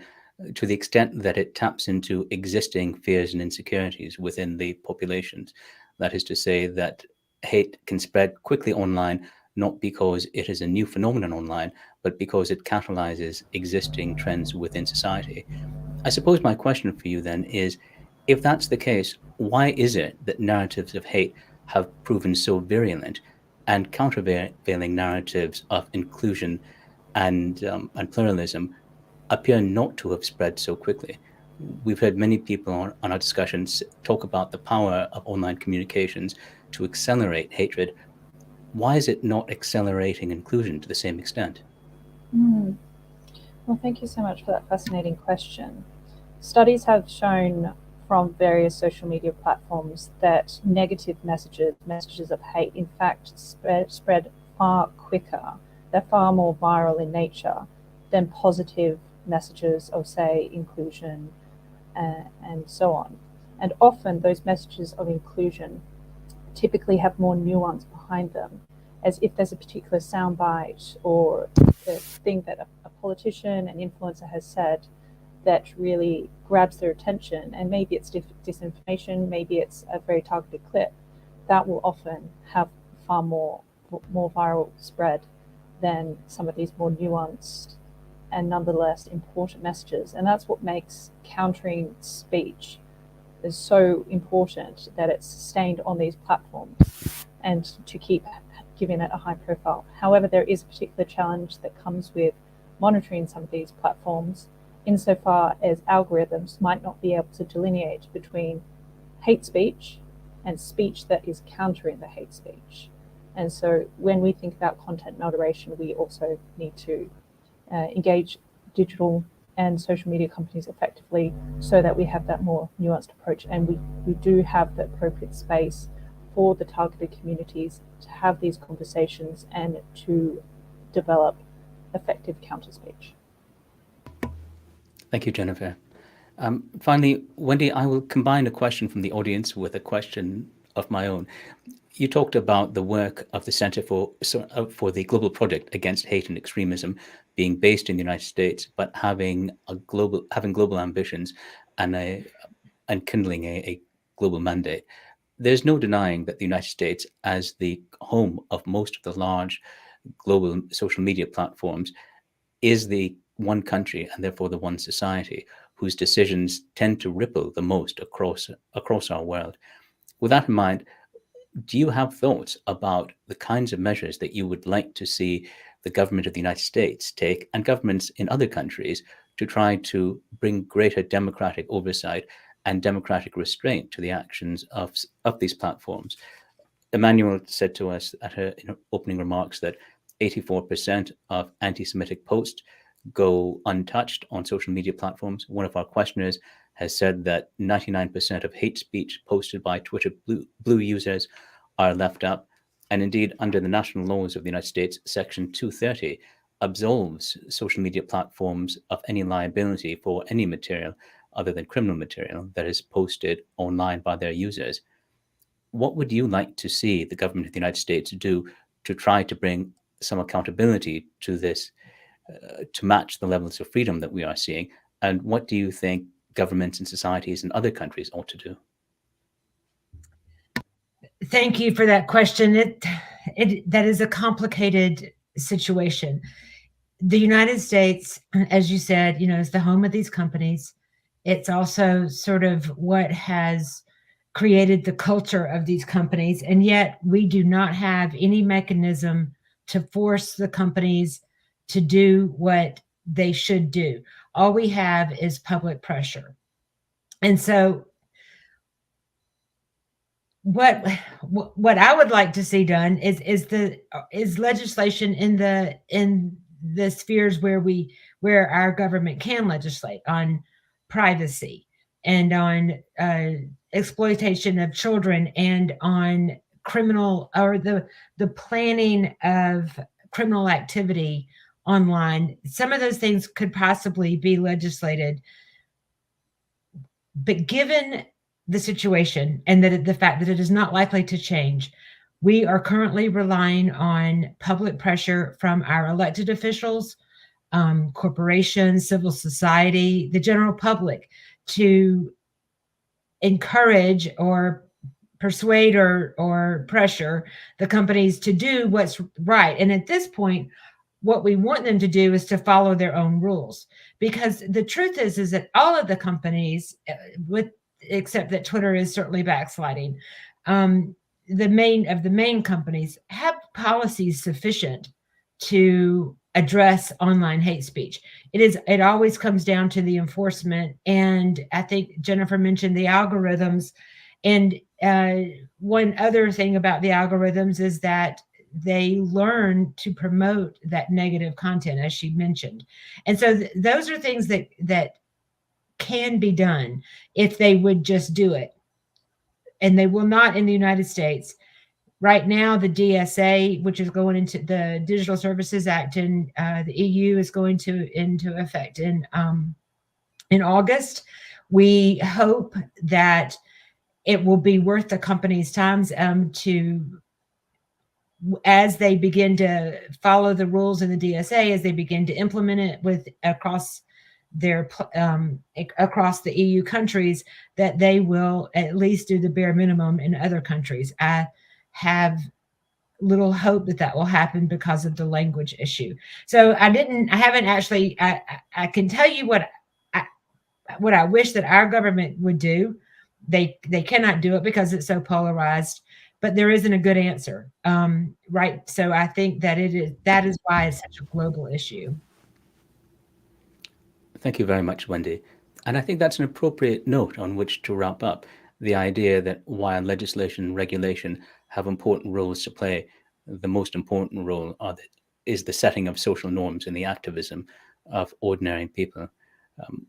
to the extent that it taps into existing fears and insecurities within the populations. That is to say that hate can spread quickly online, not because it is a new phenomenon online, but because it catalyzes existing trends within society. I suppose my question for you then is, if that's the case, why is it that narratives of hate have proven so virulent and countervailing narratives of inclusion and pluralism appear not to have spread so quickly? We've heard many people on our discussions talk about the power of online communications to accelerate hatred. Why is it not accelerating inclusion to the same extent? Well, thank you so much for that fascinating question. Studies have shown from various social media platforms that negative messages of hate, in fact, spread far quicker. They're far more viral in nature than positive messages of, say, inclusion and so on. And often those messages of inclusion typically have more nuance behind them, as if there's a particular soundbite or a thing that a politician, an influencer has said that really grabs their attention, and maybe it's disinformation, maybe it's a very targeted clip, that will often have far more viral spread than some of these more nuanced and nonetheless important messages. And that's what makes countering speech is so important, that it's sustained on these platforms and to keep giving it a high profile. However, there is a particular challenge that comes with monitoring some of these platforms, insofar as algorithms might not be able to delineate between hate speech and speech that is countering the hate speech. And so when we think about content moderation, we also need to engage digital and social media companies effectively so that we have that more nuanced approach, and we do have the appropriate space for the targeted communities to have these conversations and to develop effective counter speech. Thank you, Jennifer. Finally, Wendy, I will combine a question from the audience with a question of my own. You talked about the work of the Center for the Global Project Against Hate and Extremism being based in the United States, but having global ambitions and kindling a global mandate. There's no denying that the United States, as the home of most of the large global social media platforms, is the one country and therefore the one society whose decisions tend to ripple the most across our world. With that in mind, do you have thoughts about the kinds of measures that you would like to see the government of the United States take, and governments in other countries, to try to bring greater democratic oversight and democratic restraint to the actions of these platforms? Emmanuel said to us at her opening remarks that 84% of anti-Semitic posts go untouched on social media platforms. One of our questioners has said that 99% of hate speech posted by Twitter Blue users are left up. And indeed, under the national laws of the United States, Section 230 absolves social media platforms of any liability for any material other than criminal material that is posted online by their users. What would you like to see the government of the United States do to try to bring some accountability to this, to match the levels of freedom that we are seeing? And what do you think governments and societies in other countries ought to do? Thank you for that question. That is a complicated situation. The United States, as you said, is the home of these companies. It's also sort of what has created the culture of these companies, and yet we do not have any mechanism to force the companies to do what they should do. All we have is public pressure. And so what I would like to see done is legislation in the spheres where our government can legislate on privacy and on exploitation of children and on criminal, or the planning of criminal activity online. Some of those things could possibly be legislated, but given the situation and the fact that it is not likely to change, we are currently relying on public pressure from our elected officials, corporations, civil society, the general public, to encourage or persuade or pressure the companies to do what's right. And at this point, what we want them to do is to follow their own rules, because the truth is that all of the companies, except that Twitter is certainly backsliding, the main companies have policies sufficient to address online hate speech. It always comes down to the enforcement. And I think Jennifer mentioned the algorithms. And one other thing about the algorithms is that they learn to promote that negative content, as she mentioned. And so those are things that can be done if they would just do it. And they will not in the United States. Right now, the DSA, which is going into the Digital Services Act in the EU, is going into effect in August. We hope that it will be worth the company's times to, as they begin to follow the rules in the DSA, as they begin to implement it across the EU countries, that they will at least do the bare minimum in other countries. I have little hope that will happen because of the language issue. So I can tell you what I wish that our government would do. They cannot do it because it's so polarized, but there isn't a good answer. Right. So I think that is why it's such a global issue. Thank you very much, Wendy. And I think that's an appropriate note on which to wrap up the idea that while legislation and regulation have important roles to play, the most important role is the setting of social norms and the activism of ordinary people.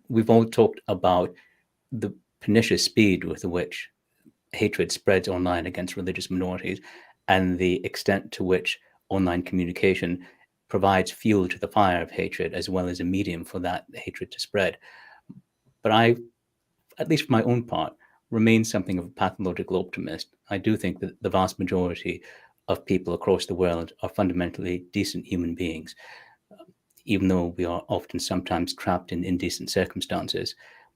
We've all talked about the pernicious speed with which hatred spreads online against religious minorities and the extent to which online communication provides fuel to the fire of hatred as well as a medium for that hatred to spread. But I, at least for my own part, remain something of a pathological optimist. I do think that the vast majority of people across the world are fundamentally decent human beings, even though we are often sometimes trapped in indecent circumstances.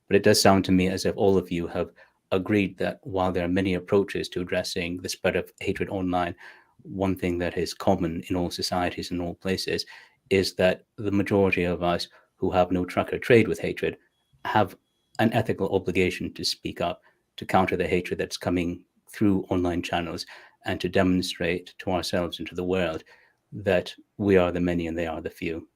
But it does sound to me as if all of you have agreed that while there are many approaches to addressing the spread of hatred online, one thing that is common in all societies and all places is that the majority of us who have no truck or trade with hatred have an ethical obligation to speak up, to counter the hatred that's coming through online channels, and to demonstrate to ourselves and to the world that we are the many and they are the few.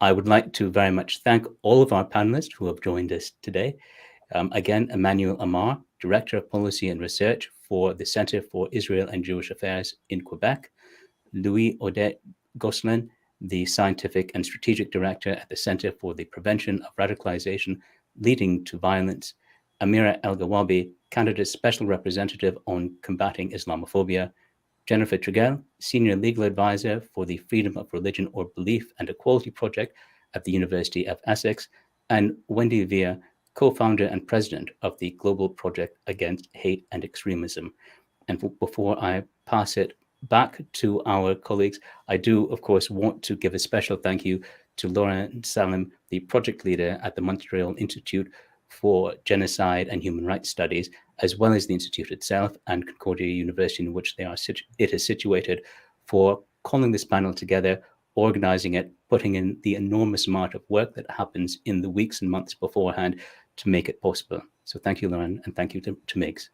I would like to very much thank all of our panelists who have joined us today. Again, Emmanuel Amar, Director of Policy and Research for the Center for Israel and Jewish Affairs in Quebec, Louis Odette Gosselin, the Scientific and Strategic Director at the Center for the Prevention of Radicalization Leading to Violence, Amira Algowabi, Canada's Special Representative on Combating Islamophobia, Jennifer Trejo, Senior Legal Advisor for the Freedom of Religion or Belief and Equality Project at the University of Essex, and Wendy VA, co-founder and president of the Global Project Against Hate and Extremism. And before I pass it back to our colleagues, I do, of course, want to give a special thank you to Lauren Salim, the project leader at the Montreal Institute for Genocide and Human Rights Studies, as well as the Institute itself and Concordia University, in which it is situated, for calling this panel together, organizing it, putting in the enormous amount of work that happens in the weeks and months beforehand to make it possible. So thank you, Lauren, and thank you to Migs.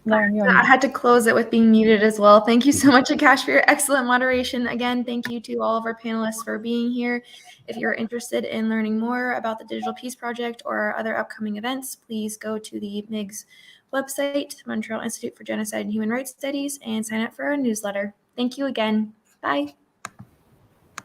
Lauren, I had to close it with being muted as well. Thank you so much, Akash, for your excellent moderation. Again, thank you to all of our panelists for being here. If you're interested in learning more about the Digital Peace Project or our other upcoming events, please go to the MIGS website, Montreal Institute for Genocide and Human Rights Studies, and sign up for our newsletter. Thank you again. Bye.